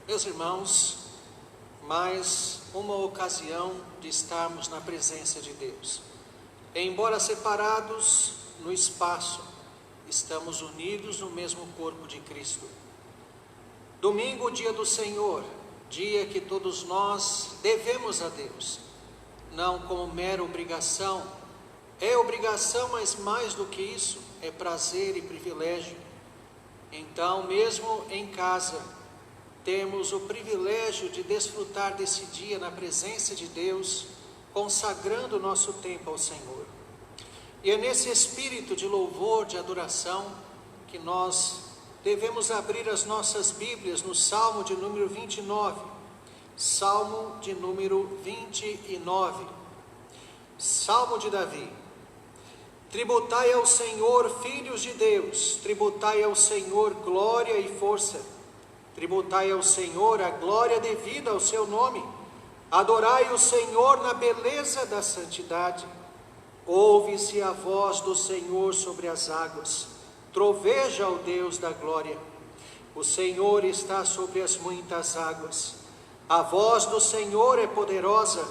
Meus irmãos, mais uma ocasião de estarmos na presença de Deus. Embora separados no espaço, estamos unidos no mesmo corpo de Cristo. Domingo, dia do Senhor, dia que todos nós devemos a Deus, não como mera obrigação. É obrigação, mas mais do que isso, é prazer e privilégio. Então, mesmo em casa, temos o privilégio de desfrutar desse dia na presença de Deus, consagrando o nosso tempo ao Senhor. E é nesse espírito de louvor, de adoração, que nós devemos abrir as nossas Bíblias no Salmo de número 29. Salmo de número 29. Salmo de Davi. Tributai ao Senhor, filhos de Deus, tributai ao Senhor glória e força. Tributai ao Senhor a glória devida ao seu nome. Adorai o Senhor na beleza da santidade. Ouve-se a voz do Senhor sobre as águas. Troveja o Deus da glória. O Senhor está sobre as muitas águas. A voz do Senhor é poderosa.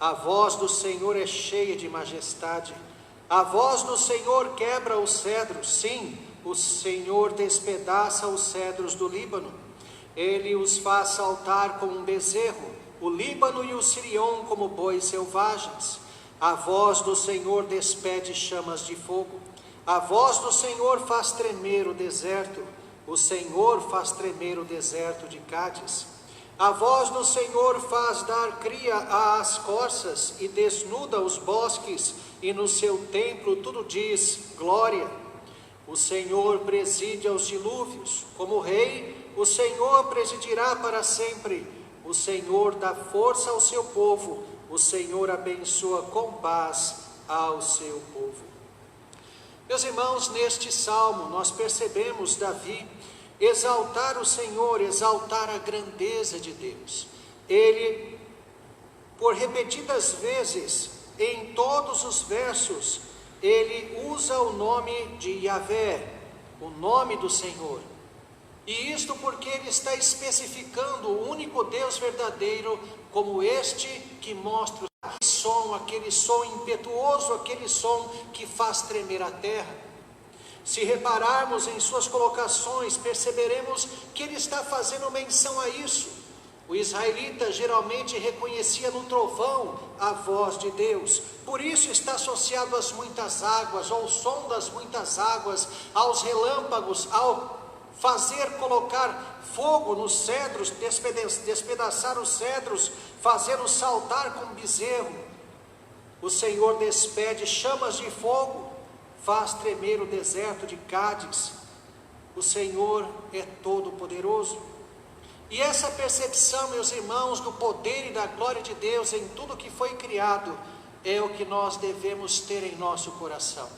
A voz do Senhor é cheia de majestade. A voz do Senhor quebra os cedros. Sim, o Senhor despedaça os cedros do Líbano. Ele os faz saltar como um bezerro, o Líbano e o Sirion como bois selvagens. A voz do Senhor despede chamas de fogo. A voz do Senhor faz tremer o deserto. O Senhor faz tremer o deserto de Cádiz. A voz do Senhor faz dar cria às corças e desnuda os bosques, e no seu templo tudo diz glória. O Senhor preside aos dilúvios, como rei, o Senhor presidirá para sempre. O Senhor dá força ao seu povo, o Senhor abençoa com paz ao seu povo. Meus irmãos, neste salmo nós percebemos Davi exaltar o Senhor, exaltar a grandeza de Deus. Ele, por repetidas vezes, em todos os versos, ele usa o nome de Yahvé, o nome do Senhor. E isto porque ele está especificando o único Deus verdadeiro como este que mostra aquele som impetuoso, aquele som que faz tremer a terra. Se repararmos em suas colocações, perceberemos que ele está fazendo menção a isso. O israelita geralmente reconhecia no trovão a voz de Deus, por isso está associado às muitas águas, ao som das muitas águas, aos relâmpagos, ao fazer colocar fogo nos cedros, despedaçar os cedros, fazê-los saltar como bezerro. O Senhor despede chamas de fogo, faz tremer o deserto de Cádiz. O Senhor é todo poderoso. E essa percepção, meus irmãos, do poder e da glória de Deus em tudo que foi criado, é o que nós devemos ter em nosso coração.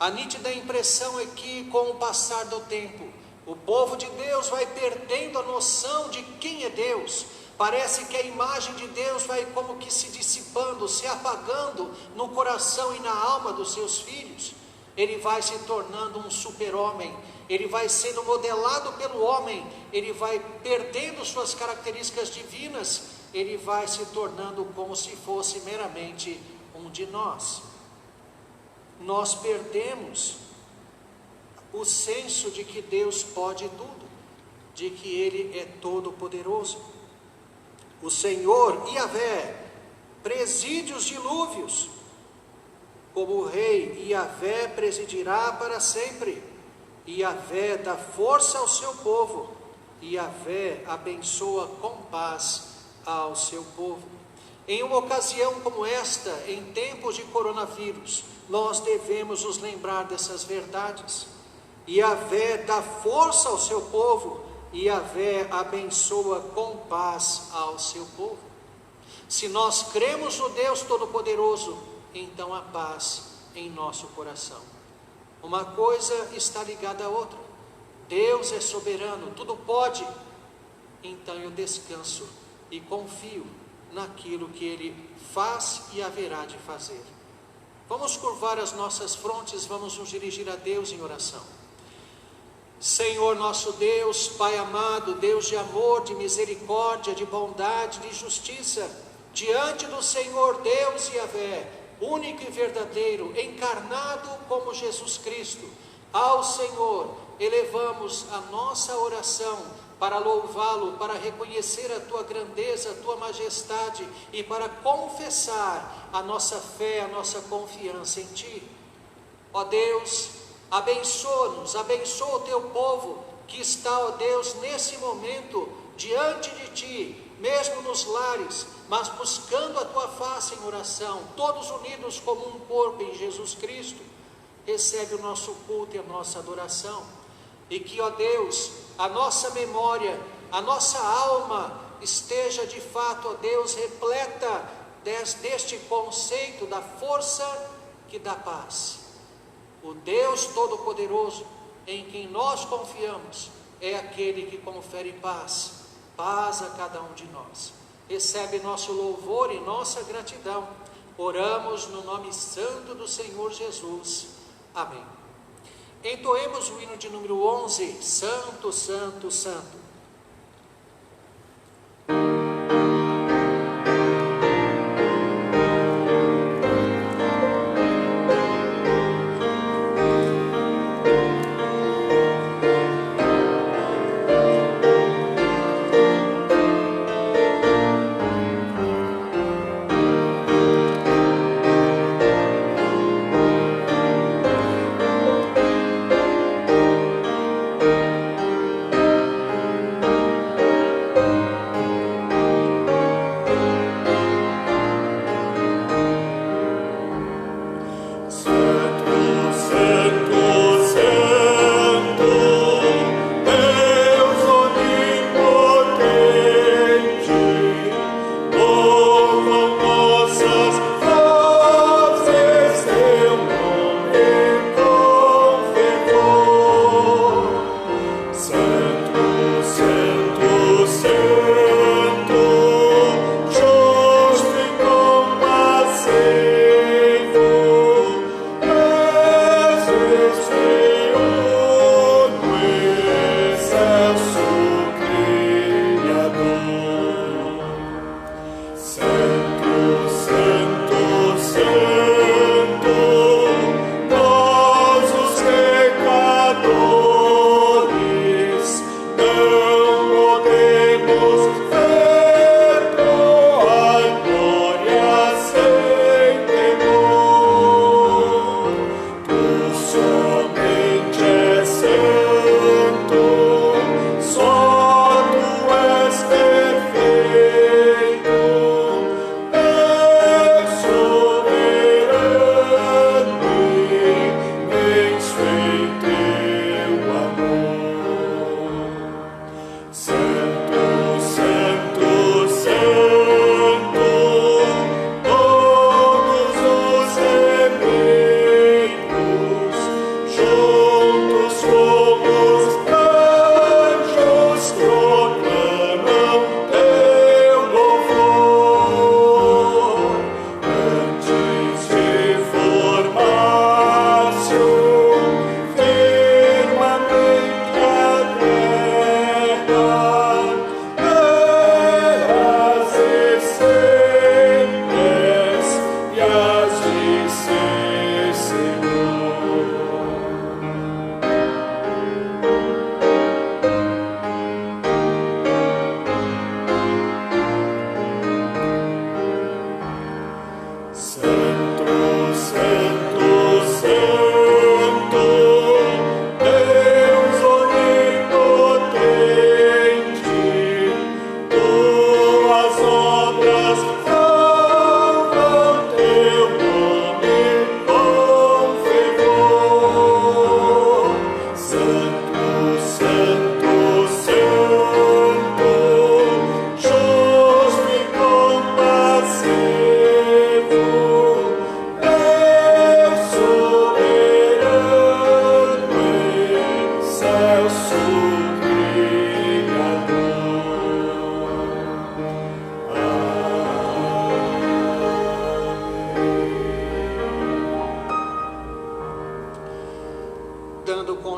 A nítida impressão é que, com o passar do tempo, o povo de Deus vai perdendo a noção de quem é Deus. Parece que a imagem de Deus vai como que se dissipando, se apagando no coração e na alma dos seus filhos. Ele vai se tornando um super-homem, ele vai sendo modelado pelo homem, ele vai perdendo suas características divinas, ele vai se tornando como se fosse meramente um de nós. Nós perdemos o senso de que Deus pode tudo, de que Ele é todo poderoso. O Senhor, Yahvé, preside os dilúvios. Como rei, Yahvé presidirá para sempre. Yahvé dá força ao seu povo. Yahvé abençoa com paz ao seu povo. Em uma ocasião como esta, em tempos de coronavírus, nós devemos nos lembrar dessas verdades. Yahvé dá força ao seu povo, Yahvé abençoa com paz ao seu povo. Se nós cremos no Deus Todo-Poderoso, então há paz em nosso coração. Uma coisa está ligada à outra. Deus é soberano, tudo pode. Então eu descanso e confio naquilo que Ele faz e haverá de fazer. Vamos curvar as nossas frontes, vamos nos dirigir a Deus em oração. Senhor nosso Deus, Pai amado, Deus de amor, de misericórdia, de bondade, de justiça, diante do Senhor Deus Yahvé, único e verdadeiro, encarnado como Jesus Cristo, ao Senhor elevamos a nossa oração para louvá-lo, para reconhecer a tua grandeza, a tua majestade e para confessar a nossa fé, a nossa confiança em ti. Ó Deus, abençoa-nos, abençoa o teu povo que está, ó Deus, nesse momento diante de ti, mesmo nos lares, mas buscando a tua face em oração, todos unidos como um corpo em Jesus Cristo. Recebe o nosso culto e a nossa adoração, e que, ó Deus, a nossa memória, a nossa alma esteja de fato, ó Deus, repleta deste conceito da força que dá paz. O Deus Todo-Poderoso, em quem nós confiamos, é aquele que confere paz, paz a cada um de nós. Recebe nosso louvor e nossa gratidão. Oramos no nome santo do Senhor Jesus. Amém. Entoemos o hino de número 11, Santo, Santo, Santo.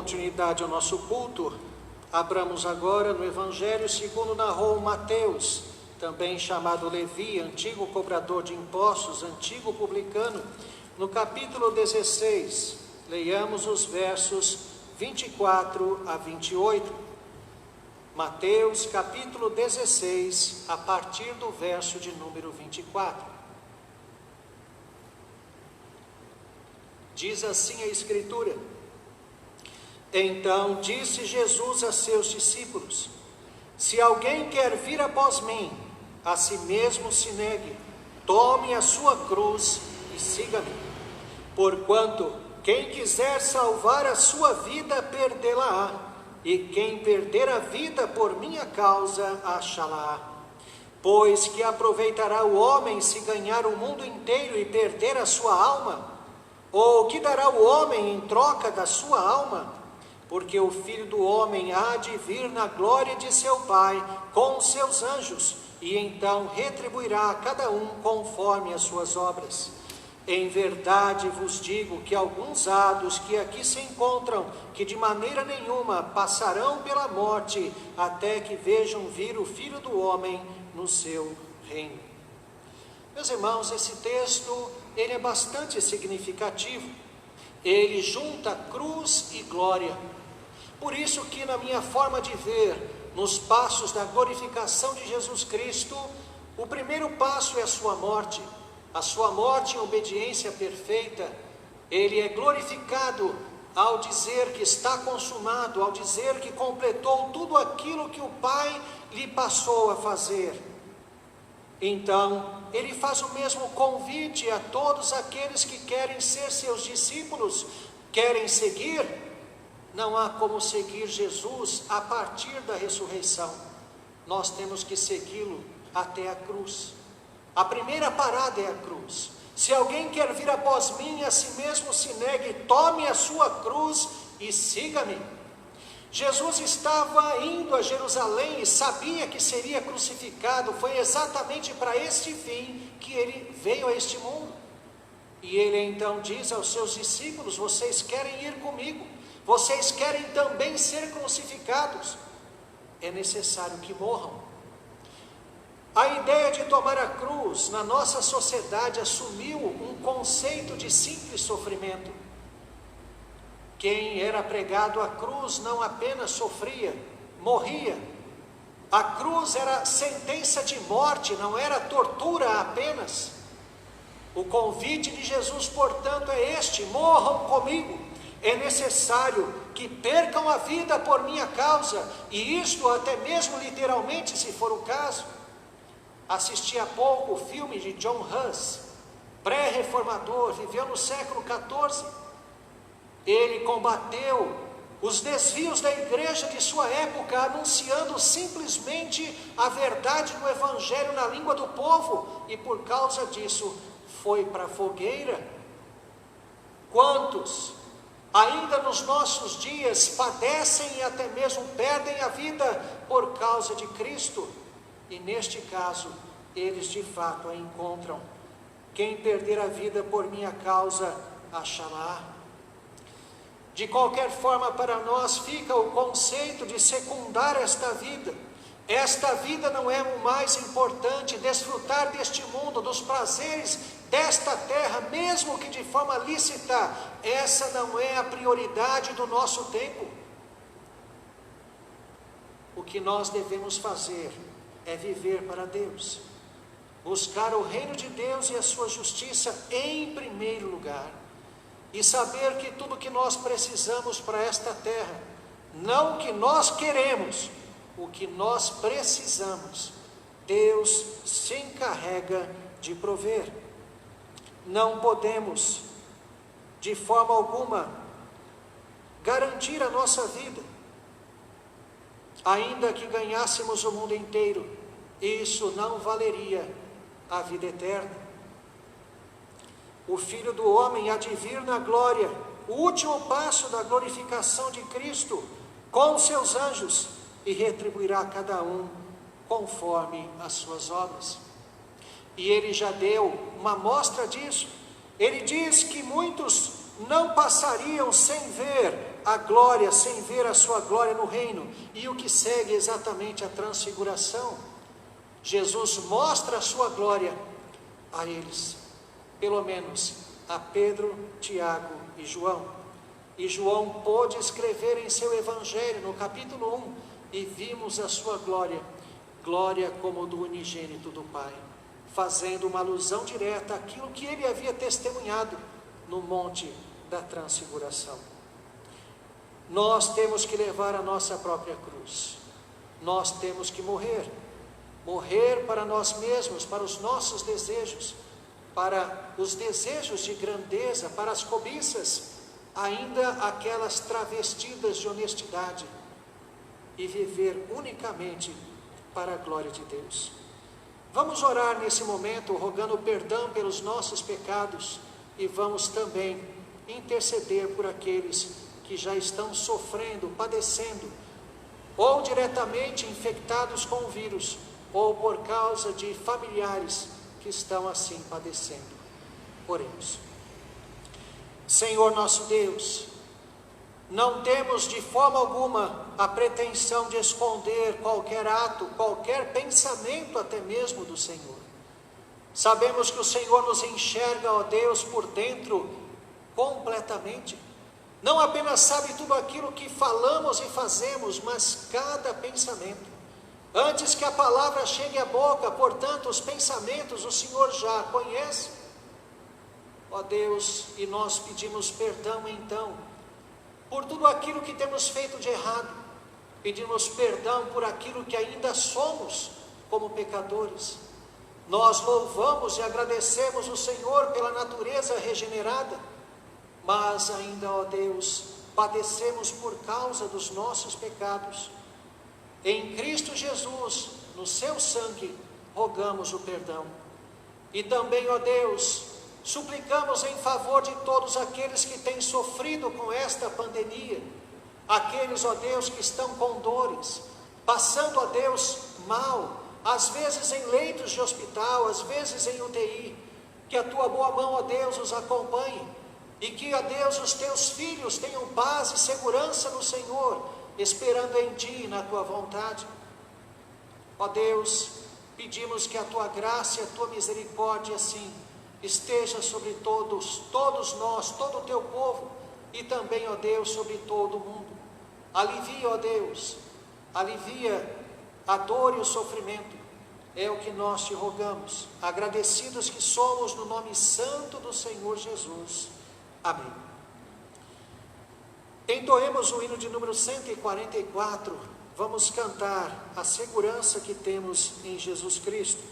continuidade ao nosso culto, abramos agora no Evangelho segundo narrou Mateus, também chamado Levi, antigo cobrador de impostos, antigo publicano, no capítulo 16, leiamos os versos 24 a 28. Mateus, capítulo 16, a partir do verso de número 24. Diz assim a Escritura: Então disse Jesus a seus discípulos: Se alguém quer vir após mim, a si mesmo se negue, tome a sua cruz e siga-me. Porquanto quem quiser salvar a sua vida, perdê-la-á, e quem perder a vida por minha causa, achá-la-á. Pois que aproveitará o homem se ganhar o mundo inteiro e perder a sua alma? Ou que dará o homem em troca da sua alma? Porque o Filho do Homem há de vir na glória de seu Pai com os seus anjos, e então retribuirá a cada um conforme as suas obras. Em verdade vos digo que alguns há dos que aqui se encontram, que de maneira nenhuma passarão pela morte, até que vejam vir o Filho do Homem no seu reino. Meus irmãos, esse texto, ele é bastante significativo. Ele junta cruz e glória. Por isso que na minha forma de ver, nos passos da glorificação de Jesus Cristo, o primeiro passo é a sua morte. A sua morte em obediência perfeita. Ele é glorificado ao dizer que está consumado, ao dizer que completou tudo aquilo que o Pai lhe passou a fazer. Então, ele faz o mesmo convite a todos aqueles que querem ser seus discípulos, querem seguir. Não há como seguir Jesus a partir da ressurreição. Nós temos que segui-lo até a cruz. A primeira parada é a cruz. Se alguém quer vir após mim, a si mesmo se negue, tome a sua cruz e siga-me. Jesus estava indo a Jerusalém e sabia que seria crucificado. Foi exatamente para este fim que ele veio a este mundo. E ele então diz aos seus discípulos: vocês querem ir comigo? Vocês querem também ser crucificados? É necessário que morram. A ideia de tomar a cruz na nossa sociedade assumiu um conceito de simples sofrimento. Quem era pregado à cruz não apenas sofria, morria. A cruz era sentença de morte, não era tortura apenas. O convite de Jesus, portanto, é este: morram comigo. É necessário que percam a vida por minha causa, e isto até mesmo literalmente, se for o caso. Assisti há pouco o filme de John Hus, pré-reformador, viveu no século XIV. Ele combateu os desvios da igreja de sua época, anunciando simplesmente a verdade do evangelho na língua do povo, e por causa disso foi para a fogueira. Quantos ainda nos nossos dias padecem e até mesmo perdem a vida por causa de Cristo? E neste caso, eles de fato a encontram. Quem perder a vida por minha causa, achá-la. De qualquer forma, para nós fica o conceito de secundar esta vida. Esta vida não é o mais importante. Desfrutar deste mundo, dos prazeres desta terra, mesmo que de forma lícita, essa não é a prioridade do nosso tempo. O que nós devemos fazer é viver para Deus, buscar o reino de Deus e a sua justiça em primeiro lugar, e saber que tudo que nós precisamos para esta terra, não o que nós queremos, o que nós precisamos, Deus se encarrega de prover. Não podemos, de forma alguma, garantir a nossa vida. Ainda que ganhássemos o mundo inteiro, isso não valeria a vida eterna. O Filho do Homem há de vir na glória, o último passo da glorificação de Cristo, com seus anjos, e retribuirá a cada um conforme as suas obras. E ele já deu uma amostra disso. Ele diz que muitos não passariam sem ver a glória, sem ver a sua glória no reino. E o que segue exatamente a transfiguração. Jesus mostra a sua glória a eles, pelo menos a Pedro, Tiago e João. E João pôde escrever em seu evangelho, no capítulo 1, e vimos a sua glória, glória como do unigênito do Pai, fazendo uma alusão direta àquilo que ele havia testemunhado no monte da transfiguração. Nós temos que levar a nossa própria cruz, nós temos que morrer para nós mesmos, para os nossos desejos, para os desejos de grandeza, para as cobiças, ainda aquelas travestidas de honestidade, e viver unicamente para a glória de Deus. Vamos orar nesse momento, rogando perdão pelos nossos pecados, e vamos também interceder por aqueles que já estão sofrendo, padecendo, ou diretamente infectados com o vírus, ou por causa de familiares que estão assim padecendo. Oremos. Senhor nosso Deus, não temos de forma alguma a pretensão de esconder qualquer ato, qualquer pensamento até mesmo do Senhor. Sabemos que o Senhor nos enxerga, ó Deus, por dentro completamente. Não apenas sabe tudo aquilo que falamos e fazemos, mas cada pensamento. Antes que a palavra chegue à boca, portanto, os pensamentos o Senhor já conhece. Ó Deus, e nós pedimos perdão então, por tudo aquilo que temos feito de errado. Pedimos perdão por aquilo que ainda somos como pecadores. Nós louvamos e agradecemos o Senhor pela natureza regenerada, mas ainda, ó Deus, padecemos por causa dos nossos pecados. Em Cristo Jesus, no seu sangue, rogamos o perdão. E também, ó Deus, suplicamos em favor de todos aqueles que têm sofrido com esta pandemia, aqueles, ó Deus, que estão com dores, passando, ó Deus, mal, às vezes em leitos de hospital, às vezes em UTI, que a tua boa mão, ó Deus, os acompanhe, e que, ó Deus, os teus filhos tenham paz e segurança no Senhor, esperando em ti e na tua vontade. Ó Deus, pedimos que a tua graça e a tua misericórdia, assim, esteja sobre todos nós, todo o teu povo, e também, ó Deus, sobre todo o mundo. Alivia, ó Deus, alivia a dor e o sofrimento, é o que nós te rogamos, agradecidos que somos no nome santo do Senhor Jesus. Amém. Entoemos o hino de número 144, vamos cantar a segurança que temos em Jesus Cristo.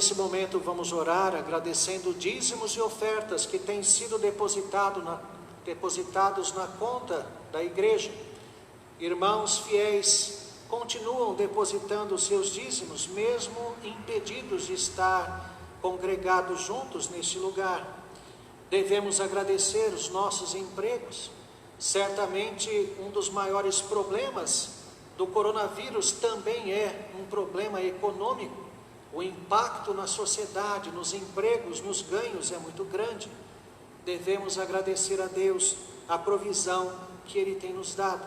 nesse momento, vamos orar agradecendo dízimos e ofertas que têm sido depositados na conta da igreja. Irmãos fiéis continuam depositando seus dízimos, mesmo impedidos de estar congregados juntos neste lugar. Devemos agradecer os nossos empregos. Certamente um dos maiores problemas do coronavírus também é um problema econômico. O impacto na sociedade, nos empregos, nos ganhos é muito grande. Devemos agradecer a Deus a provisão que Ele tem nos dado.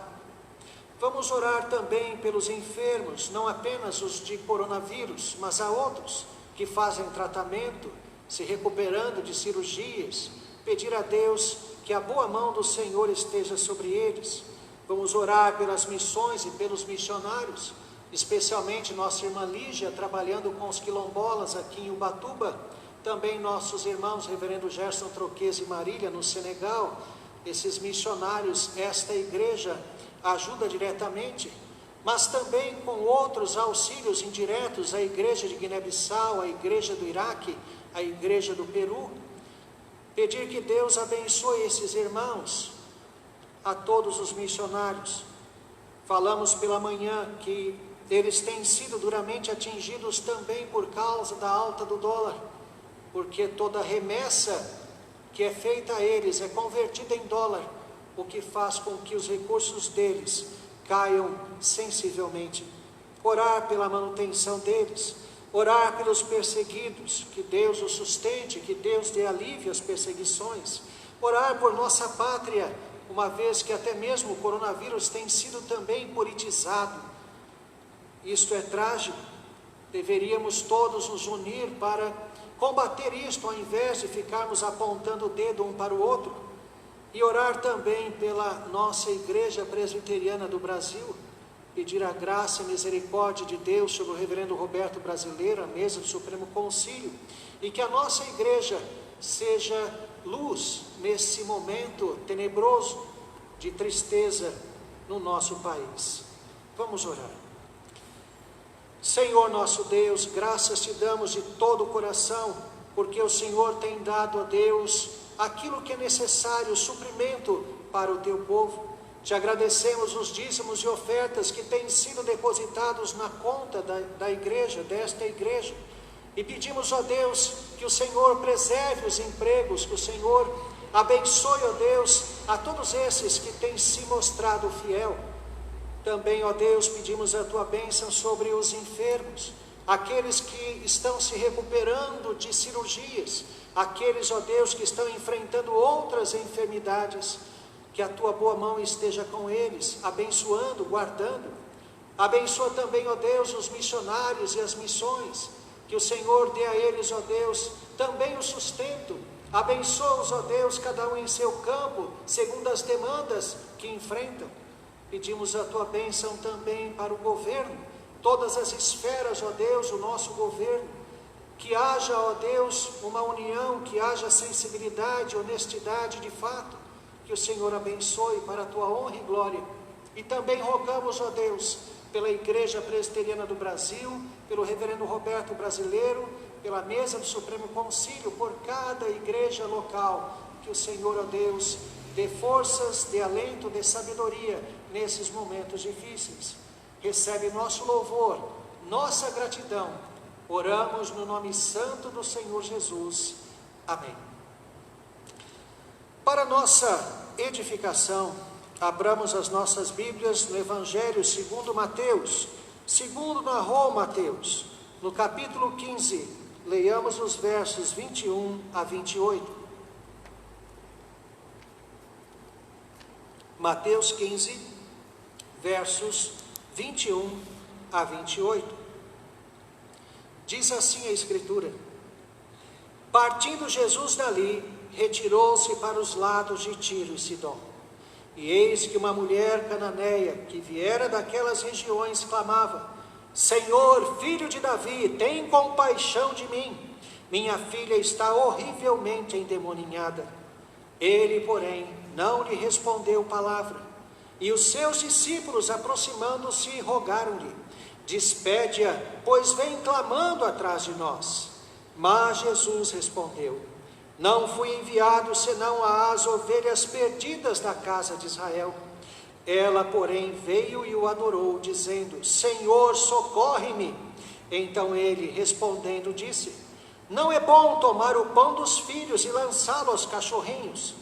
Vamos orar também pelos enfermos, não apenas os de coronavírus, mas há outros que fazem tratamento, se recuperando de cirurgias. Pedir a Deus que a boa mão do Senhor esteja sobre eles. Vamos orar pelas missões e pelos missionários, especialmente nossa irmã Lígia, trabalhando com os quilombolas aqui em Ubatuba. Também nossos irmãos, reverendo Gerson Troquez e Marília, no Senegal. Esses missionários, esta igreja ajuda diretamente, mas também com outros auxílios indiretos, a igreja de Guiné-Bissau, a igreja do Iraque, a igreja do Peru. Pedir que Deus abençoe esses irmãos, a todos os missionários. Falamos pela manhã que eles têm sido duramente atingidos também por causa da alta do dólar, porque toda remessa que é feita a eles é convertida em dólar, o que faz com que os recursos deles caiam sensivelmente. Orar pela manutenção deles, orar pelos perseguidos, que Deus os sustente, que Deus dê alívio às perseguições. Orar por nossa pátria, uma vez que até mesmo o coronavírus tem sido também politizado. Isto é trágico. Deveríamos todos nos unir para combater isto, ao invés de ficarmos apontando o dedo um para o outro. E orar também pela nossa Igreja Presbiteriana do Brasil, pedir a graça e misericórdia de Deus sobre o reverendo Roberto Brasileiro, a mesa do Supremo Concílio, e que a nossa igreja seja luz nesse momento tenebroso de tristeza no nosso país. Vamos orar. Senhor nosso Deus, graças te damos de todo o coração, porque o Senhor tem dado a Deus aquilo que é necessário, suprimento para o teu povo. Te agradecemos os dízimos e ofertas que têm sido depositados na conta da igreja, desta igreja. E pedimos, ó Deus, que o Senhor preserve os empregos, que o Senhor abençoe, ó Deus, a todos esses que têm se mostrado fiel. Também, ó Deus, pedimos a tua bênção sobre os enfermos, aqueles que estão se recuperando de cirurgias, aqueles, ó Deus, que estão enfrentando outras enfermidades. Que a tua boa mão esteja com eles, abençoando, guardando. Abençoa também, ó Deus, os missionários e as missões. Que o Senhor dê a eles, ó Deus, também o sustento. Abençoa-os, ó Deus, cada um em seu campo, segundo as demandas que enfrentam. Pedimos a tua bênção também para o governo, todas as esferas, ó Deus, o nosso governo. Que haja, ó Deus, uma união, que haja sensibilidade, honestidade de fato. Que o Senhor abençoe para a tua honra e glória. E também rogamos, ó Deus, pela Igreja Presbiteriana do Brasil, pelo reverendo Roberto Brasileiro, pela mesa do Supremo Concílio, por cada igreja local. Que o Senhor, ó Deus, dê forças, dê alento, dê sabedoria nesses momentos difíceis. Recebe nosso louvor, nossa gratidão. Oramos no nome santo do Senhor Jesus. Amém. Para nossa edificação, abramos as nossas Bíblias no Evangelho segundo Mateus, segundo narrou Mateus, no capítulo 15, leiamos os versos 21 a 28. Mateus 15, versos 21 a 28. Diz assim a Escritura: Partindo Jesus dali, retirou-se para os lados de Tiro e Sidom. E eis que uma mulher cananeia, que viera daquelas regiões, clamava: Senhor, filho de Davi, tem compaixão de mim. Minha filha está horrivelmente endemoninhada. Ele, porém, não lhe respondeu palavra. E os seus discípulos, aproximando-se, rogaram-lhe: Despede-a, pois vem clamando atrás de nós. Mas Jesus respondeu: não fui enviado senão às ovelhas perdidas da casa de Israel. Ela, porém, veio e o adorou, dizendo: Senhor, socorre-me. Então ele, respondendo, disse: não é bom tomar o pão dos filhos e lançá-lo aos cachorrinhos.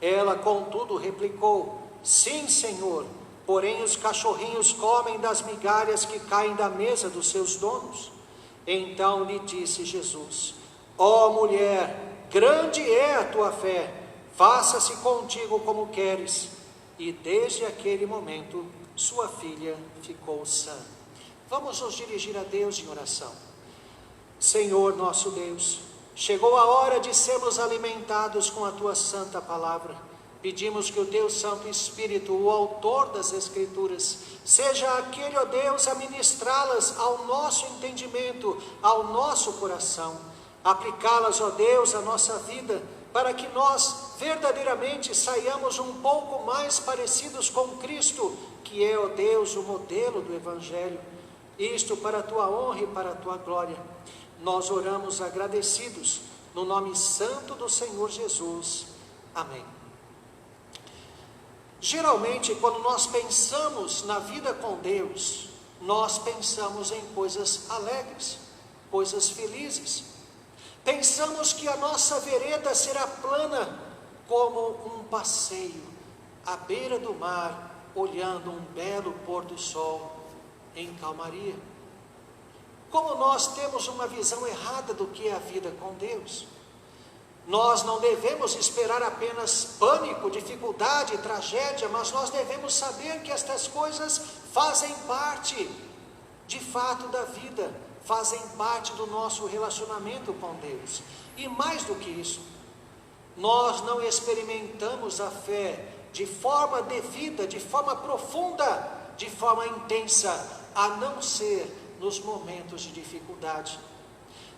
Ela, contudo, replicou: sim, Senhor, porém os cachorrinhos comem das migalhas que caem da mesa dos seus donos. Então lhe disse Jesus: ó mulher, grande é a tua fé, faça-se contigo como queres. E desde aquele momento sua filha ficou sã. Vamos nos dirigir a Deus em oração. Senhor nosso Deus, chegou a hora de sermos alimentados com a tua santa palavra. Pedimos que o teu Santo Espírito, o autor das Escrituras, seja aquele, ó Deus, a ministrá-las ao nosso entendimento, ao nosso coração, aplicá-las, ó Deus, à nossa vida, para que nós verdadeiramente saiamos um pouco mais parecidos com Cristo, que é, ó Deus, o modelo do Evangelho. Isto para a tua honra e para a tua glória. Nós oramos agradecidos, no nome santo do Senhor Jesus. Amém. Geralmente, quando nós pensamos na vida com Deus, nós pensamos em coisas alegres, coisas felizes. Pensamos que a nossa vereda será plana como um passeio à beira do mar, olhando um belo pôr do sol em calmaria. Como nós temos uma visão errada do que é a vida com Deus. Nós não devemos esperar apenas pânico, dificuldade, tragédia, mas nós devemos saber que estas coisas fazem parte, de fato, da vida, fazem parte do nosso relacionamento com Deus. E mais do que isso, nós não experimentamos a fé de forma devida, de forma profunda, de forma intensa, a não ser nos momentos de dificuldade.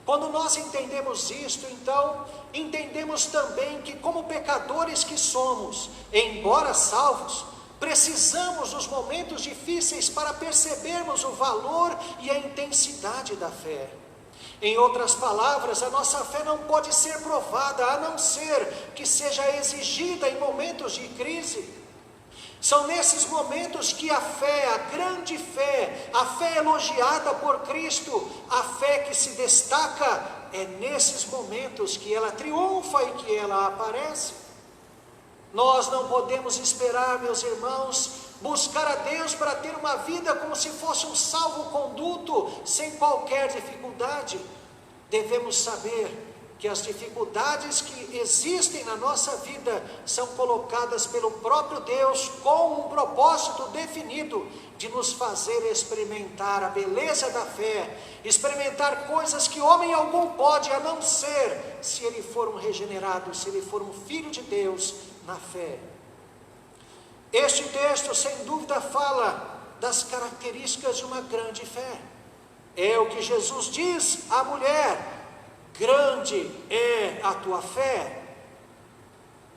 Quando nós entendemos isto, então, entendemos também que, como pecadores que somos, embora salvos, precisamos dos momentos difíceis para percebermos o valor e a intensidade da fé. Em outras palavras, a nossa fé não pode ser provada, a não ser que seja exigida em momentos de crise. São nesses momentos que a fé, a grande fé, a fé elogiada por Cristo, a fé que se destaca, é nesses momentos que ela triunfa e que ela aparece. Nós não podemos esperar, meus irmãos, buscar a Deus para ter uma vida como se fosse um salvo-conduto, sem qualquer dificuldade. Devemos saber que as dificuldades que existem na nossa vida são colocadas pelo próprio Deus com um propósito definido de nos fazer experimentar a beleza da fé, experimentar coisas que homem algum pode, a não ser se ele for um regenerado, se ele for um filho de Deus na fé. Este texto, sem dúvida, fala das características de uma grande fé. É o que Jesus diz à mulher: grande é a tua fé.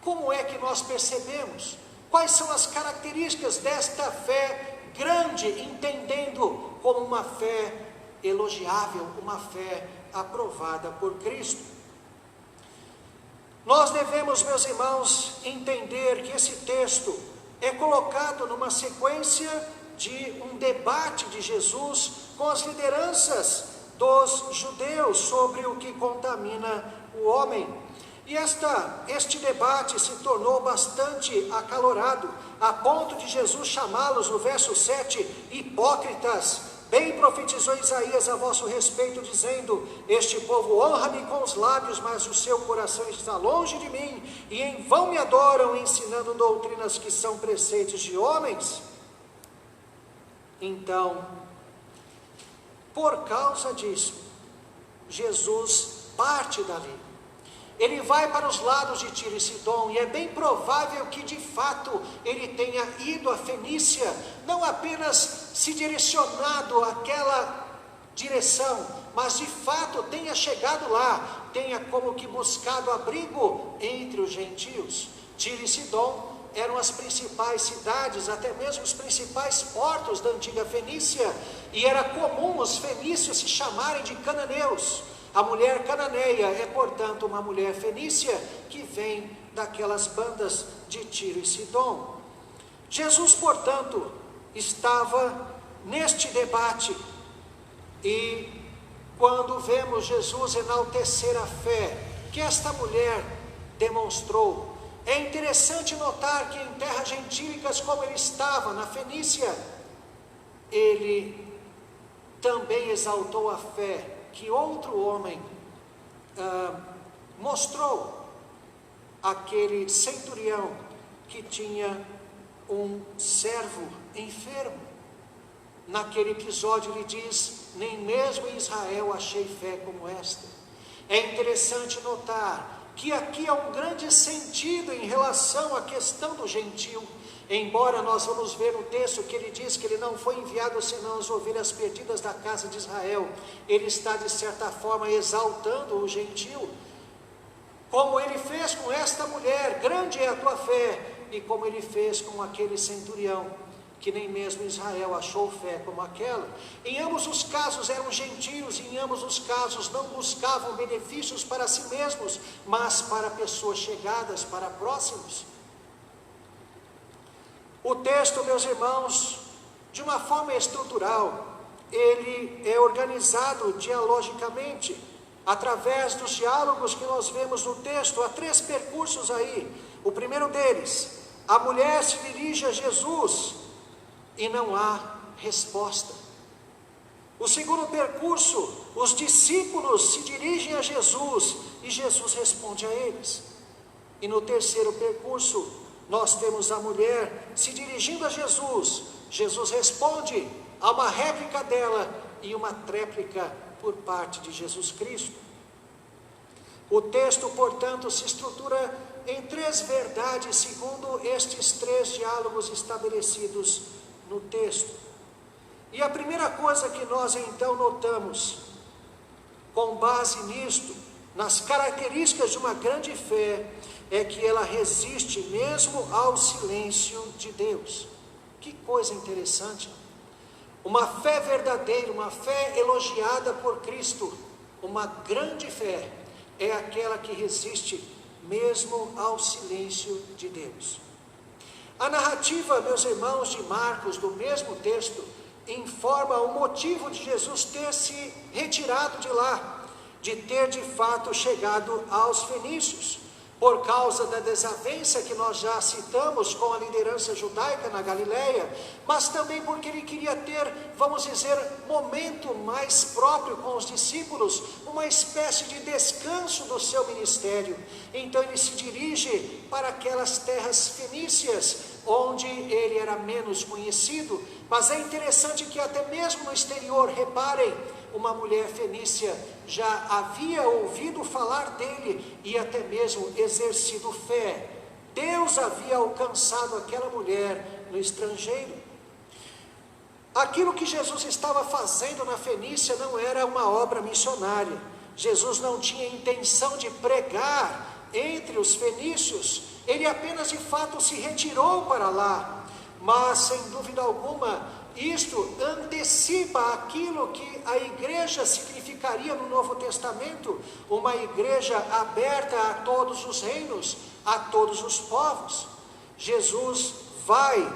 Como é que nós percebemos? Quais são as características desta fé grande, entendendo como uma fé elogiável, uma fé aprovada por Cristo? Nós devemos, meus irmãos, entender que esse texto é colocado numa sequência de um debate de Jesus com as lideranças dos judeus sobre o que contamina o homem. E este debate se tornou bastante acalorado, a ponto de Jesus chamá-los, no verso 7, hipócritas. Bem profetizou Isaías a vosso respeito, dizendo: este povo honra-me com os lábios, mas o seu coração está longe de mim, e em vão me adoram, ensinando doutrinas que são preceitos de homens. Então, por causa disso, Jesus parte dali. Ele vai para os lados de Tiro e Sidom, e é bem provável que de fato ele tenha ido à Fenícia, não apenas se direcionado àquela direção, mas de fato tenha chegado lá, tenha como que buscado abrigo entre os gentios. Tiro e Sidom eram as principais cidades, até mesmo os principais portos da antiga Fenícia, e era comum os fenícios se chamarem de cananeus. A mulher cananeia é, portanto, uma mulher fenícia que vem daquelas bandas de Tiro e Sidom. Jesus, portanto, estava neste debate, e quando vemos Jesus enaltecer a fé que esta mulher demonstrou, é interessante notar que em terras gentílicas, como ele estava na Fenícia, ele também exaltou a fé que outro homem mostrou, aquele centurião que tinha um servo enfermo. Naquele episódio ele diz: nem mesmo em Israel achei fé como esta. É interessante notar que aqui há um grande sentido em relação à questão do gentio, embora nós vamos ver no texto que ele diz que ele não foi enviado senão as ovelhas perdidas da casa de Israel. Ele está de certa forma exaltando o gentio, como ele fez com esta mulher: grande é a tua fé, e como ele fez com aquele centurião, que nem mesmo Israel achou fé como aquela. Em ambos os casos eram gentios, e em ambos os casos não buscavam benefícios para si mesmos, mas para pessoas chegadas, para próximos. O texto, meus irmãos, de uma forma estrutural, ele é organizado dialogicamente, através dos diálogos que nós vemos no texto. Há 3 percursos aí. O primeiro deles: a mulher se dirige a Jesus e não há resposta. O segundo percurso: os discípulos se dirigem a Jesus e Jesus responde a eles. E no terceiro percurso, nós temos a mulher se dirigindo a Jesus. Jesus responde a uma réplica dela e uma tréplica por parte de Jesus Cristo. O texto, portanto, se estrutura em 3 verdades, segundo estes 3 diálogos estabelecidos no texto. E a primeira coisa que nós então notamos, com base nisto, nas características de uma grande fé, é que ela resiste mesmo ao silêncio de Deus. Que coisa interessante! Uma fé verdadeira, uma fé elogiada por Cristo, uma grande fé, é aquela que resiste mesmo ao silêncio de Deus. A narrativa, meus irmãos, de Marcos, do mesmo texto, informa o motivo de Jesus ter se retirado de lá, de ter de fato chegado aos fenícios, por causa da desavença que nós já citamos com a liderança judaica na Galileia, mas também porque ele queria ter, vamos dizer, momento mais próprio com os discípulos, uma espécie de descanso do seu ministério. Então ele se dirige para aquelas terras fenícias, onde ele era menos conhecido. Mas é interessante que até mesmo no exterior, reparem, uma mulher fenícia já havia ouvido falar dele e até mesmo exercido fé. Deus havia alcançado aquela mulher no estrangeiro. Aquilo que Jesus estava fazendo na Fenícia não era uma obra missionária. Jesus não tinha intenção de pregar entre os fenícios. Ele apenas de fato se retirou para lá. Mas sem dúvida alguma, isto antecipa aquilo que a igreja significaria no Novo Testamento, uma igreja aberta a todos os reinos, a todos os povos. Jesus vai,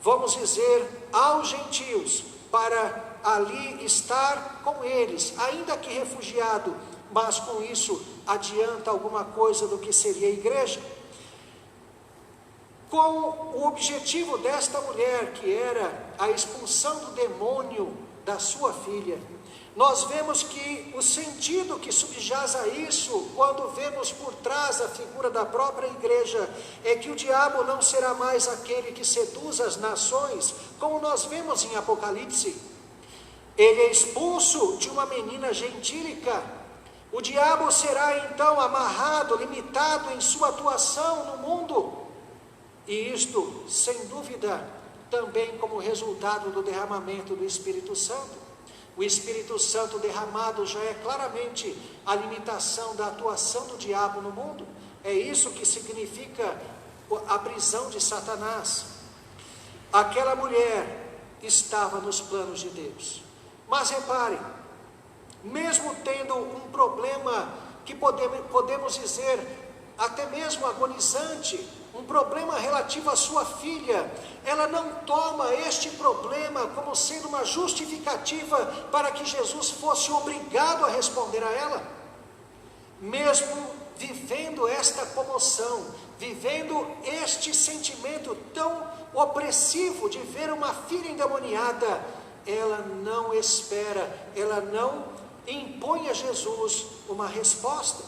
vamos dizer, aos gentios, para ali estar com eles, ainda que refugiado, mas com isso adianta alguma coisa do que seria a igreja. Com o objetivo desta mulher, que era a expulsão do demônio da sua filha, nós vemos que o sentido que subjaz a isso, quando vemos por trás a figura da própria igreja, é que o diabo não será mais aquele que seduz as nações, como nós vemos em Apocalipse. Ele é expulso de uma menina gentílica. O diabo será então amarrado, limitado em sua atuação no mundo. E isto, sem dúvida, também como resultado do derramamento do Espírito Santo. O Espírito Santo derramado já é claramente a limitação da atuação do diabo no mundo. É isso que significa a prisão de Satanás. Aquela mulher estava nos planos de Deus. Mas reparem, mesmo tendo um problema que podemos dizer até mesmo agonizante, um problema relativo à sua filha, ela não toma este problema como sendo uma justificativa para que Jesus fosse obrigado a responder a ela. Mesmo vivendo esta comoção, vivendo este sentimento tão opressivo de ver uma filha endemoniada, ela não espera, ela não impõe a Jesus uma resposta.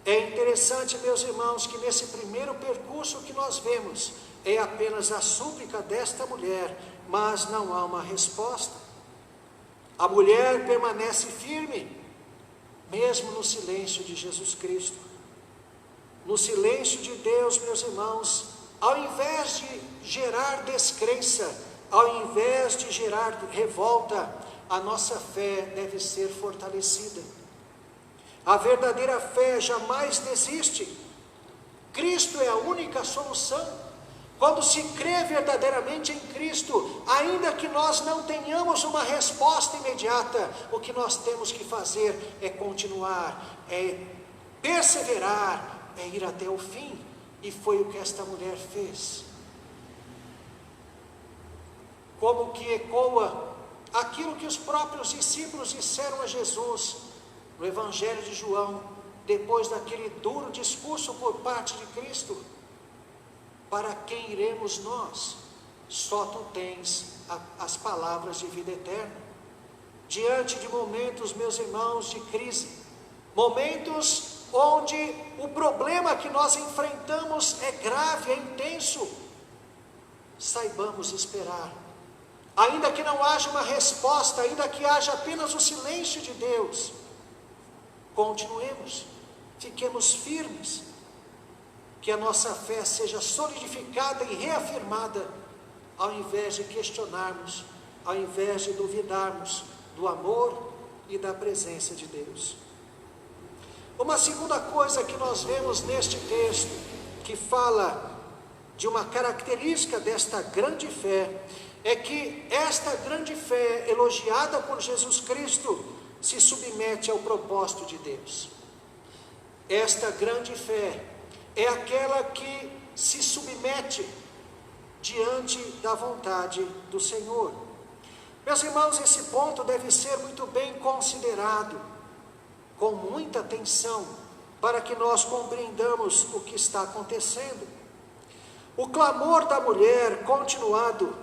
É interessante, meus irmãos, que nesse primeiro percurso que nós vemos, é apenas a súplica desta mulher, mas não há uma resposta. A mulher permanece firme, mesmo no silêncio de Jesus Cristo. No silêncio de Deus, meus irmãos, ao invés de gerar descrença, ao invés de gerar revolta, a nossa fé deve ser fortalecida. A verdadeira fé jamais desiste. Cristo é a única solução. Quando se crê verdadeiramente em Cristo, ainda que nós não tenhamos uma resposta imediata, o que nós temos que fazer é continuar, é perseverar, é ir até o fim. E foi o que esta mulher fez. Como que ecoa aquilo que os próprios discípulos disseram a Jesus no Evangelho de João, depois daquele duro discurso por parte de Cristo: para quem iremos nós? Só tu tens as palavras de vida eterna. Diante de momentos, meus irmãos, de crise, momentos onde o problema que nós enfrentamos é grave, é intenso, saibamos esperar. Ainda que não haja uma resposta, ainda que haja apenas o silêncio de Deus, continuemos, fiquemos firmes, que a nossa fé seja solidificada e reafirmada, ao invés de questionarmos, ao invés de duvidarmos do amor e da presença de Deus. Uma segunda coisa que nós vemos neste texto, que fala de uma característica desta grande fé, é que esta grande fé, elogiada por Jesus Cristo, se submete ao propósito de Deus. Esta grande fé é aquela que se submete diante da vontade do Senhor. Meus irmãos, esse ponto deve ser muito bem considerado, com muita atenção, para que nós compreendamos o que está acontecendo. O clamor da mulher continuado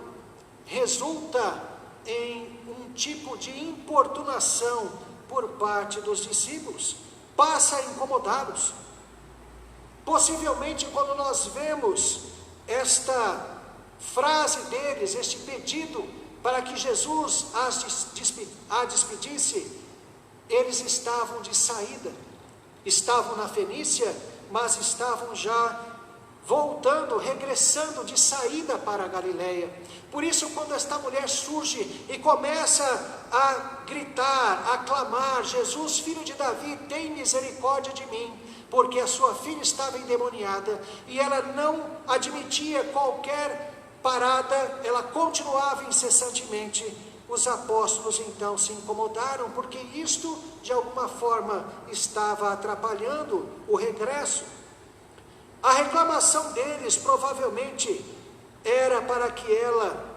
resulta em um tipo de importunação por parte dos discípulos, passa a incomodá-los. Possivelmente, quando nós vemos esta frase deles, este pedido para que Jesus a despedisse, eles estavam de saída, estavam na Fenícia, mas estavam já voltando, regressando de saída para a Galileia. Por isso, quando esta mulher surge e começa a gritar, a clamar: Jesus, filho de Davi, tem misericórdia de mim, porque a sua filha estava endemoniada, e ela não admitia qualquer parada, ela continuava incessantemente. Os apóstolos então se incomodaram, porque isto de alguma forma estava atrapalhando o regresso. A reclamação deles provavelmente era para que ela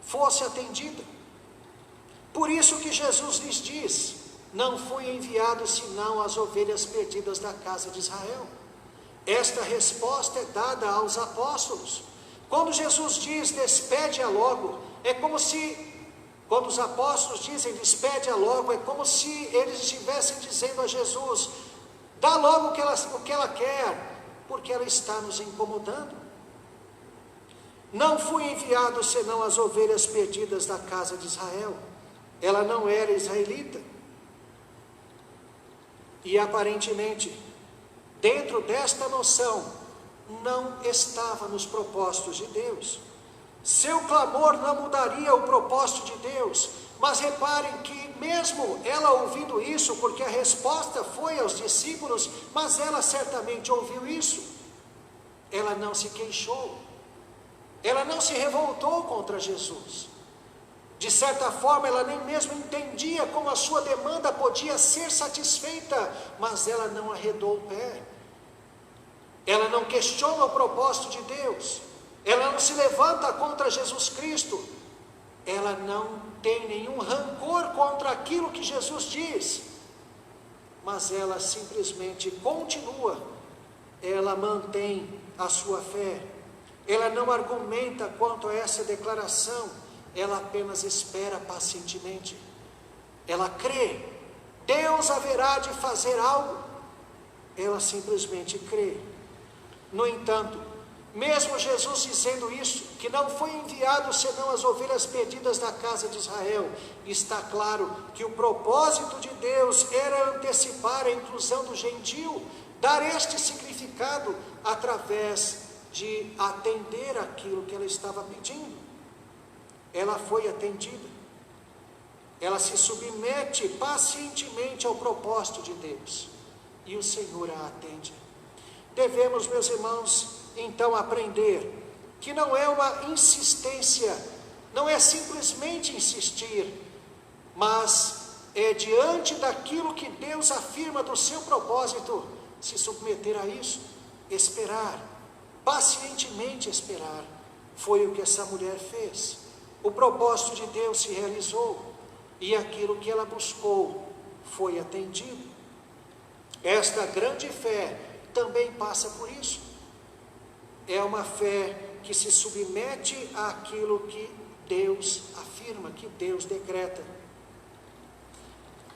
fosse atendida. Por isso que Jesus lhes diz: não fui enviado senão às ovelhas perdidas da casa de Israel. Esta resposta é dada aos apóstolos. Quando Jesus diz: despede-a logo, é como se, quando os apóstolos dizem despede-a logo, é como se eles estivessem dizendo a Jesus: dá logo o que ela quer, porque ela está nos incomodando. Não fui enviado senão às ovelhas perdidas da casa de Israel. Ela não era israelita. E aparentemente, dentro desta noção, não estava nos propósitos de Deus. Seu clamor não mudaria o propósito de Deus. Mas reparem que mesmo ela ouvindo isso, porque a resposta foi aos discípulos, mas ela certamente ouviu isso, ela não se queixou, ela não se revoltou contra Jesus. De certa forma, ela nem mesmo entendia como a sua demanda podia ser satisfeita, mas ela não arredou o pé. Ela não questiona o propósito de Deus. Ela não se levanta contra Jesus Cristo. Ela não tem nenhum rancor contra aquilo que Jesus diz. Mas ela simplesmente continua. Ela mantém a sua fé. Ela não argumenta quanto a essa declaração. Ela apenas espera pacientemente. Ela crê. Deus haverá de fazer algo. Ela simplesmente crê. No entanto, mesmo Jesus dizendo isso, que não foi enviado senão as ovelhas perdidas da casa de Israel, está claro que o propósito de Deus era antecipar a inclusão do gentio, dar este significado através de atender aquilo que ela estava pedindo. Ela foi atendida. Ela se submete pacientemente ao propósito de Deus. E o Senhor a atende. Devemos, meus irmãos, então aprender que não é uma insistência, não é simplesmente insistir, mas é diante daquilo que Deus afirma do seu propósito, se submeter a isso, esperar, pacientemente esperar. Foi o que essa mulher fez. O propósito de Deus se realizou e aquilo que ela buscou foi atendido. Esta grande fé também passa por isso. É uma fé que se submete àquilo que Deus afirma, que Deus decreta.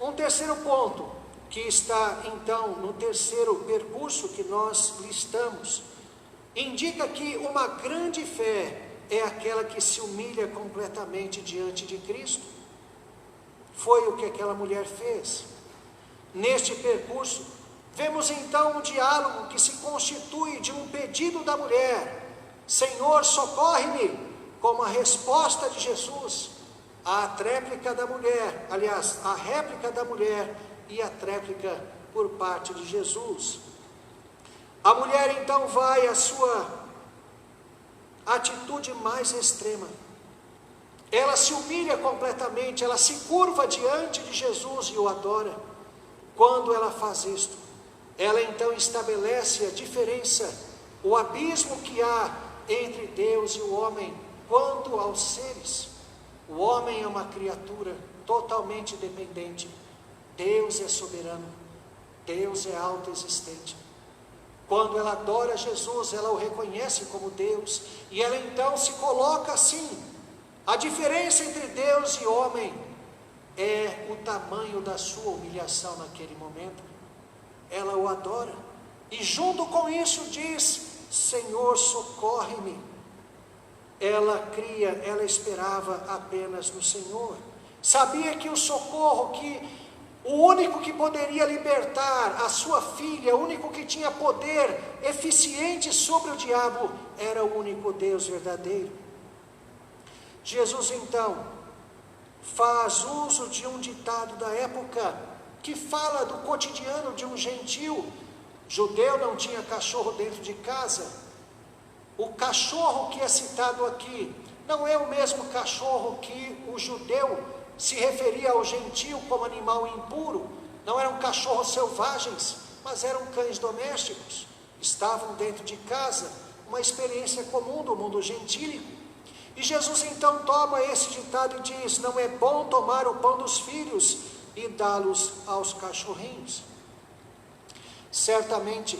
Um terceiro ponto, que está então no terceiro percurso que nós listamos, indica que uma grande fé é aquela que se humilha completamente diante de Cristo. Foi o que aquela mulher fez. Neste percurso, vemos então um diálogo que se constitui de um pedido da mulher: Senhor, socorre-me, como a resposta de Jesus, a tréplica da mulher, aliás, a réplica da mulher e a tréplica por parte de Jesus. A mulher então vai à sua atitude mais extrema. Ela se humilha completamente, ela se curva diante de Jesus e o adora. Quando ela faz isto, ela então estabelece a diferença, o abismo que há entre Deus e o homem quanto aos seres. O homem é uma criatura totalmente dependente. Deus é soberano. Deus é autoexistente. Quando ela adora Jesus, ela o reconhece como Deus, e ela então se coloca assim. A diferença entre Deus e homem é o tamanho da sua humilhação naquele momento. Ela o adora, e junto com isso diz: Senhor, socorre-me. Ela cria, ela esperava apenas no Senhor. Sabia que o socorro, que o único que poderia libertar a sua filha, o único que tinha poder eficiente sobre o diabo, era o único Deus verdadeiro. Jesus então faz uso de um ditado da época, que fala do cotidiano de um gentio. Judeu não tinha cachorro dentro de casa. O cachorro que é citado aqui não é o mesmo cachorro que o judeu se referia ao gentio como animal impuro. Não eram cachorros selvagens, mas eram cães domésticos. Estavam dentro de casa, uma experiência comum do mundo gentílico. E Jesus então toma esse ditado e diz: não é bom tomar o pão dos filhos e dá-los aos cachorrinhos. Certamente,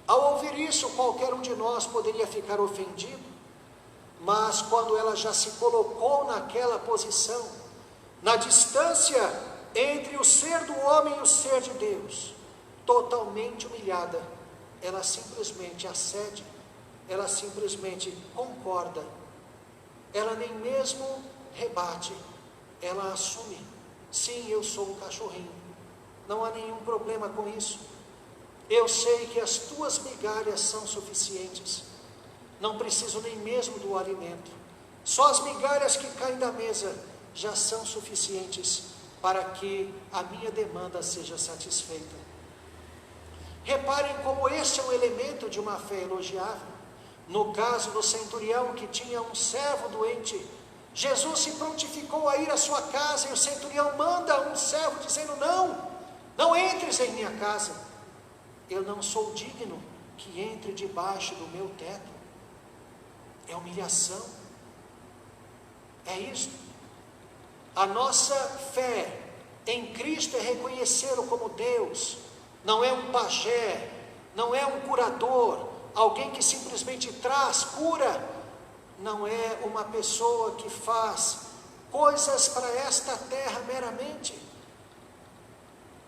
ao ouvir isso, qualquer um de nós poderia ficar ofendido, mas quando ela já se colocou naquela posição, na distância entre o ser do homem e o ser de Deus, totalmente humilhada, ela simplesmente acede, ela simplesmente concorda, ela nem mesmo rebate, ela assume: sim, eu sou um cachorrinho, não há nenhum problema com isso, eu sei que as tuas migalhas são suficientes, não preciso nem mesmo do alimento, só as migalhas que caem da mesa já são suficientes para que a minha demanda seja satisfeita. Reparem como esse é um elemento de uma fé elogiável. No caso do centurião que tinha um servo doente, Jesus se prontificou a ir à sua casa e o centurião manda um servo dizendo: não entres em minha casa, eu não sou digno que entre debaixo do meu teto. É humilhação, é isso. A nossa fé em Cristo é reconhecê-lo como Deus, não é um pajé, não é um curador, alguém que simplesmente traz cura, não é uma pessoa que faz coisas para esta terra meramente.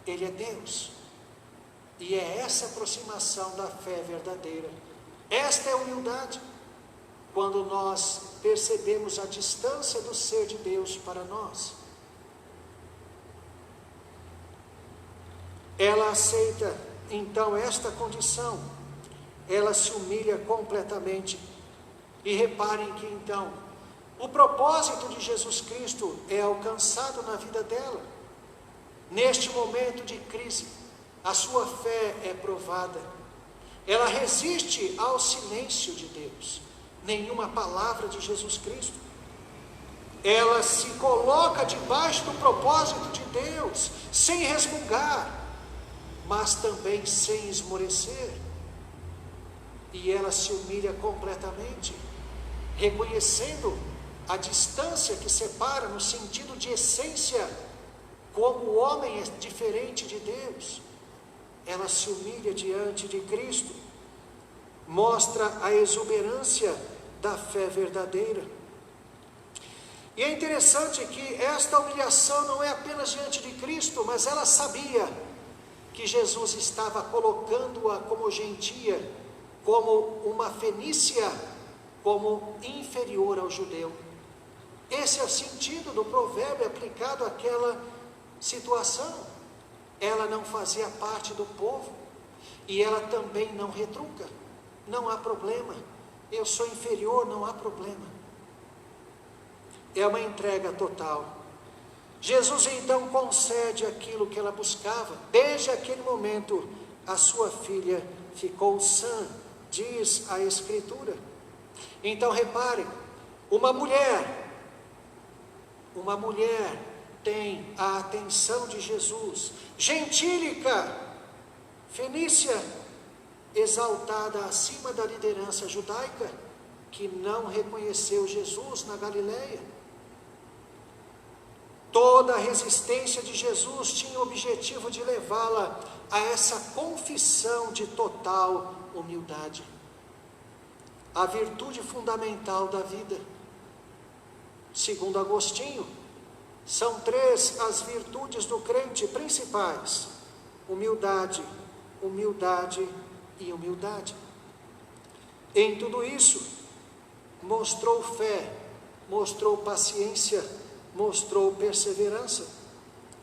Ele é Deus, e é essa aproximação da fé verdadeira. Esta é a humildade, quando nós percebemos a distância do ser de Deus para nós. Ela aceita então esta condição, ela se humilha completamente. E reparem que então, o propósito de Jesus Cristo é alcançado na vida dela. Neste momento de crise, a sua fé é provada. Ela resiste ao silêncio de Deus, nenhuma palavra de Jesus Cristo. Ela se coloca debaixo do propósito de Deus, sem resmungar, mas também sem esmorecer. E ela se humilha completamente, reconhecendo a distância que separa no sentido de essência, como o homem é diferente de Deus. Ela se humilha diante de Cristo, mostra a exuberância da fé verdadeira. E é interessante que esta humilhação não é apenas diante de Cristo, mas ela sabia que Jesus estava colocando-a como gentia, como uma fenícia, como inferior ao judeu. Esse é o sentido do provérbio aplicado àquela situação. Ela não fazia parte do povo, e ela também não retruca. Não há problema, eu sou inferior, não há problema. É uma entrega total. Jesus então concede aquilo que ela buscava. Desde aquele momento, a sua filha ficou sã, diz a Escritura. Então reparem, uma mulher tem a atenção de Jesus, gentílica, fenícia, exaltada acima da liderança judaica, que não reconheceu Jesus na Galileia. Toda a resistência de Jesus tinha o objetivo de levá-la a essa confissão de total humildade. A virtude fundamental da vida. Segundo Agostinho, são 3 as virtudes do crente principais: humildade, humildade e humildade. Em tudo isso, mostrou fé, mostrou paciência, mostrou perseverança.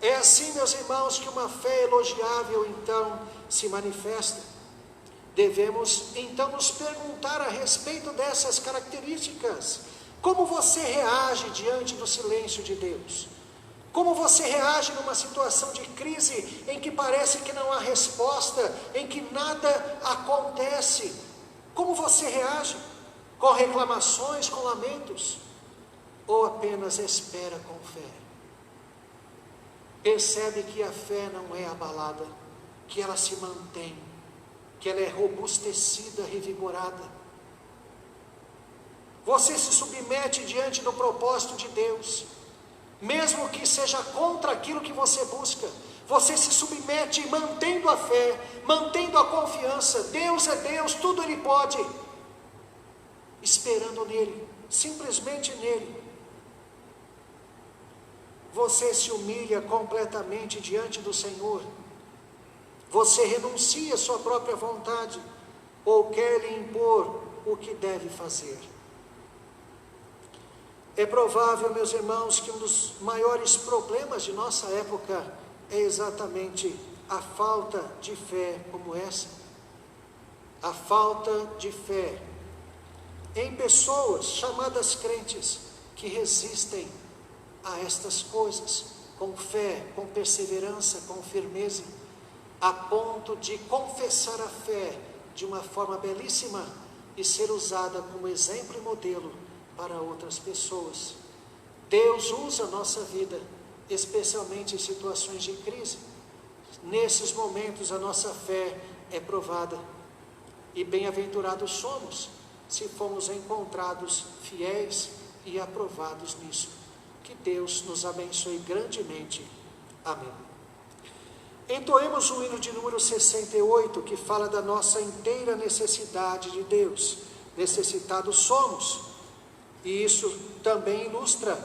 É assim, meus irmãos, que uma fé elogiável então se manifesta. Devemos então nos perguntar a respeito dessas características. Como você reage diante do silêncio de Deus? Como você reage numa situação de crise em que parece que não há resposta, em que nada acontece? Como você reage? Com reclamações, com lamentos? Ou apenas espera com fé? Percebe que a fé não é abalada, que ela se mantém, que ela é robustecida, revigorada. Você se submete diante do propósito de Deus, mesmo que seja contra aquilo que você busca. Você se submete mantendo a fé, mantendo a confiança. Deus é Deus, tudo Ele pode. Esperando nele, simplesmente nele. Você se humilha completamente diante do Senhor. Você renuncia à sua própria vontade, ou quer lhe impor o que deve fazer. É provável, meus irmãos, que um dos maiores problemas de nossa época é exatamente a falta de fé como essa. A falta de fé em pessoas chamadas crentes que resistem a estas coisas, com fé, com perseverança, com firmeza, a ponto de confessar a fé de uma forma belíssima e ser usada como exemplo e modelo para outras pessoas. Deus usa a nossa vida, especialmente em situações de crise. Nesses momentos a nossa fé é provada. E bem-aventurados somos, se fomos encontrados fiéis e aprovados nisso. Que Deus nos abençoe grandemente. Amém. Entoemos o hino de número 68, que fala da nossa inteira necessidade de Deus. Necessitados somos. E isso também ilustra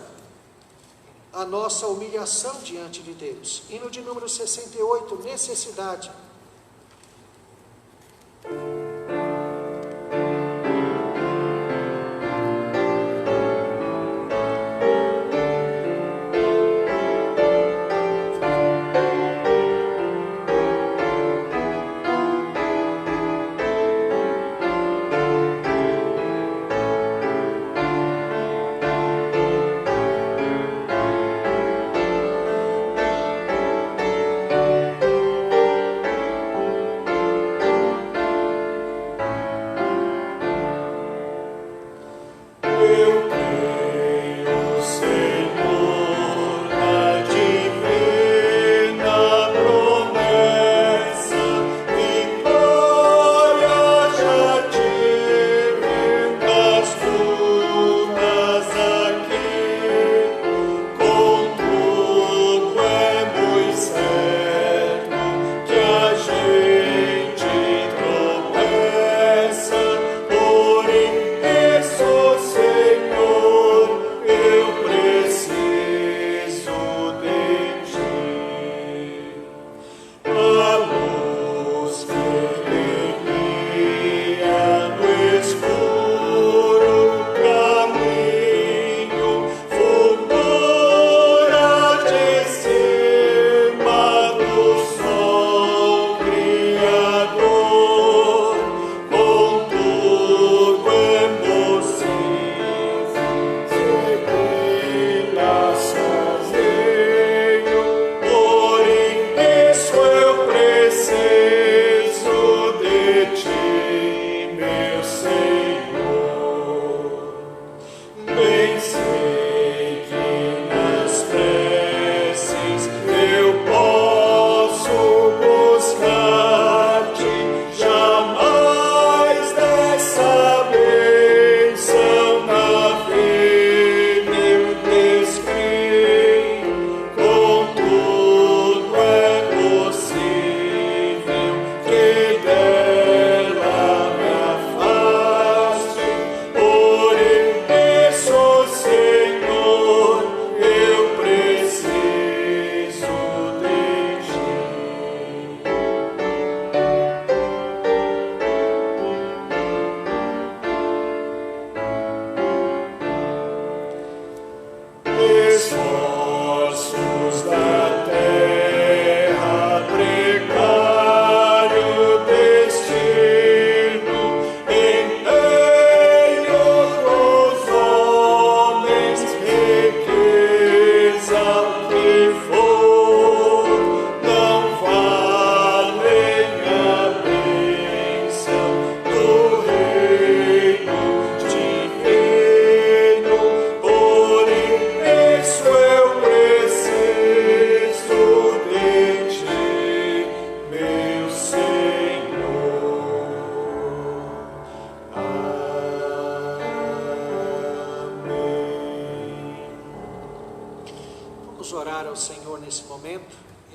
a nossa humilhação diante de Deus. Hino de número 68, necessidade.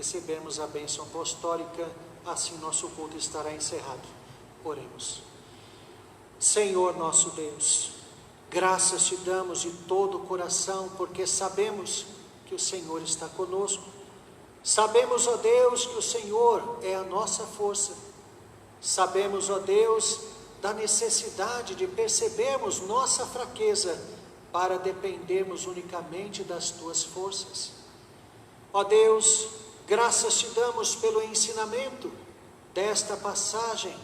Recebemos a bênção apostólica, assim nosso culto estará encerrado. Oremos. Senhor nosso Deus, graças te damos de todo o coração, porque sabemos que o Senhor está conosco. Sabemos, ó Deus, que o Senhor é a nossa força. Sabemos, ó Deus, da necessidade de percebermos nossa fraqueza para dependermos unicamente das tuas forças. Ó Deus, graças te damos pelo ensinamento desta passagem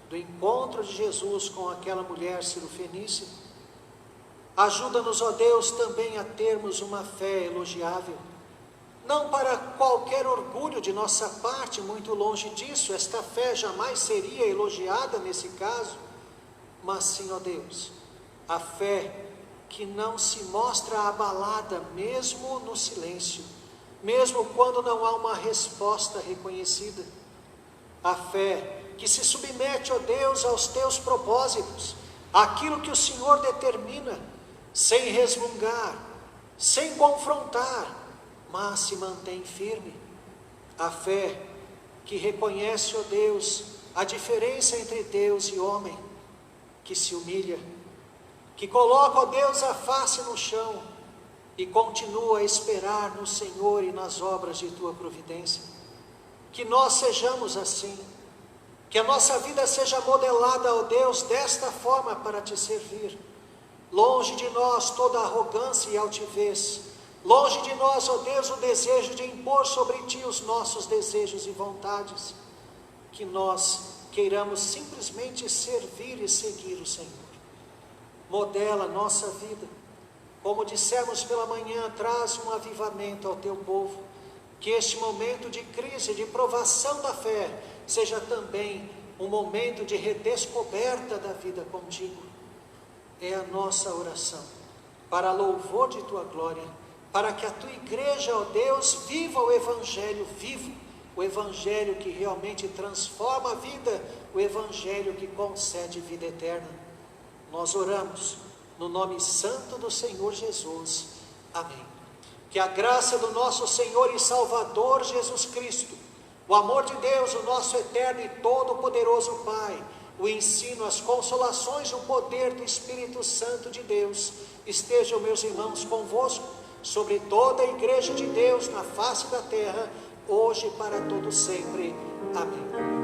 do encontro de Jesus com aquela mulher cirofenícia. Ajuda-nos, ó Deus, também a termos uma fé elogiável, não para qualquer orgulho de nossa parte, muito longe disso, esta fé jamais seria elogiada nesse caso, mas sim, ó Deus, a fé que não se mostra abalada mesmo no silêncio, mesmo quando não há uma resposta reconhecida. A fé que se submete, ó Deus, aos teus propósitos, aquilo que o Senhor determina, sem resmungar, sem confrontar, mas se mantém firme. A fé que reconhece, ó Deus, a diferença entre Deus e homem, que se humilha, que coloca, ó Deus, a face no chão e continua a esperar no Senhor e nas obras de tua providência. Que nós sejamos assim, que a nossa vida seja modelada, ó Deus, desta forma para te servir. Longe de nós toda arrogância e altivez, longe de nós, ó Deus, o desejo de impor sobre ti os nossos desejos e vontades, que nós queiramos simplesmente servir e seguir o Senhor. Modela a nossa vida, como dissemos pela manhã, traz um avivamento ao teu povo, que este momento de crise, de provação da fé, seja também um momento de redescoberta da vida contigo. É a nossa oração, para louvor de tua glória, para que a tua igreja, ó Deus, viva o Evangelho vivo, o Evangelho que realmente transforma a vida, o Evangelho que concede vida eterna. Nós oramos no nome santo do Senhor Jesus. Amém. Que a graça do nosso Senhor e Salvador Jesus Cristo, o amor de Deus, o nosso eterno e todo-poderoso Pai, o ensino, as consolações, o poder do Espírito Santo de Deus, estejam, meus irmãos, convosco, sobre toda a igreja de Deus na face da terra, hoje e para todo sempre. Amém.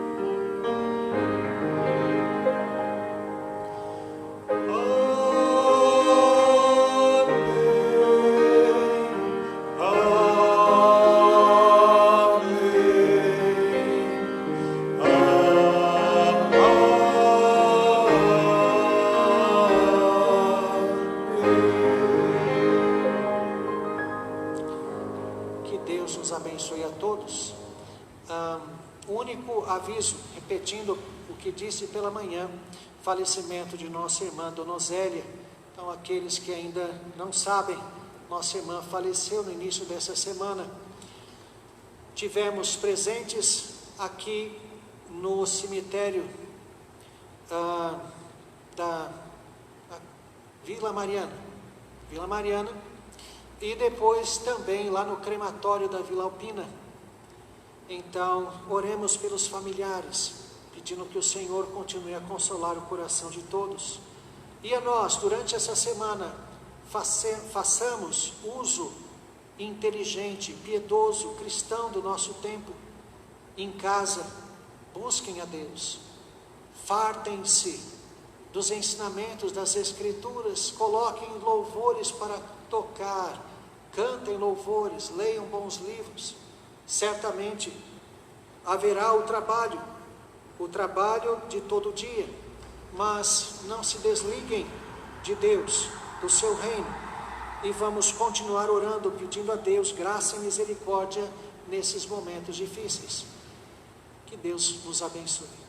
Aviso, repetindo o que disse pela manhã, falecimento de nossa irmã Dona Zélia. Então, aqueles que ainda não sabem, nossa irmã faleceu no início dessa semana. Tivemos presentes aqui no cemitério da Vila Mariana, e depois também lá no crematório da Vila Alpina. Então, oremos pelos familiares, pedindo que o Senhor continue a consolar o coração de todos. E a nós, durante essa semana, façamos uso inteligente, piedoso, cristão do nosso tempo. Em casa, busquem a Deus, fartem-se dos ensinamentos das Escrituras, coloquem louvores para tocar, cantem louvores, leiam bons livros. Certamente haverá o trabalho de todo dia, mas não se desliguem de Deus, do seu reino, e vamos continuar orando, pedindo a Deus graça e misericórdia nesses momentos difíceis. Que Deus nos abençoe.